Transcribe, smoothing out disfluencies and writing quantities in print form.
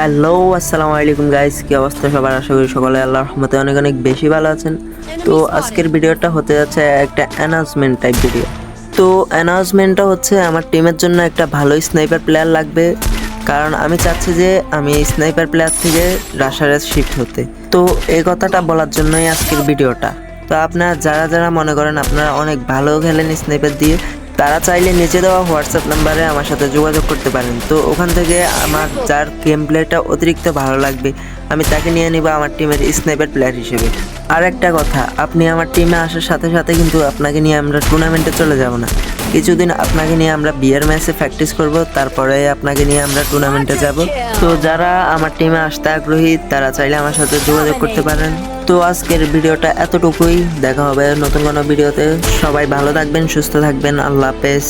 Hello, আসসালামু আলাইকুম guys, কি অবস্থা সবার? আশা করি সকলে আল্লাহর রহমতে অনেক অনেক বেশি ভালো আছেন। তো আজকের ভিডিওটা হতে যাচ্ছে একটা অ্যানাউন্সমেন্ট টাইপ ভিডিও। তো অ্যানাউন্সমেন্টটা হচ্ছে আমার টিমের জন্য একটা ভালো স্নাইপার প্লেয়ার লাগবে, কারণ আমি চাচ্ছি যে আমি স্নাইপার প্লেয়ার থেকে রাশারে শিফট হতে। তো এই কথাটা বলার জন্যই আজকের ভিডিওটা। তো আপনারা যারা যারা মনে করেন আপনারা অনেক ভালো খেলেন স্নাইপার দিয়ে, তারা চাইলে নিচে দেওয়া হোয়াটসঅ্যাপ নাম্বারে আমার সাথে যোগাযোগ করতে পারেন। তো ওখান থেকে আমার যার গেম প্লেটা অতিরিক্ত ভালো লাগবে আমি তাকে নিয়ে নিব আমার টিমের স্নাইপার প্লেয়ার হিসেবে। আর একটা কথা, আপনি আমার টিমে আসার সাথে সাথে কিন্তু আপনাকে নিয়ে আমরা টুর্নামেন্টে চলে যাব না। কিছুদিন আপনাকে নিয়ে আমরা বিয়ার ম্যাচে প্র্যাকটিস করব, তারপরে আপনাকে নিয়ে আমরা টুর্নামেন্টে যাব। তো যারা আমার টিমে আসতে আগ্রহী তারা চাইলে আমার সাথে যোগাযোগ করতে পারেন। তো আজকের ভিডিওটা এতটুকুই, দেখা হবে নতুন কোনো ভিডিওতে। সবাই ভালো থাকবেন, সুস্থ থাকবেন, আল্লাহ হাফেজ।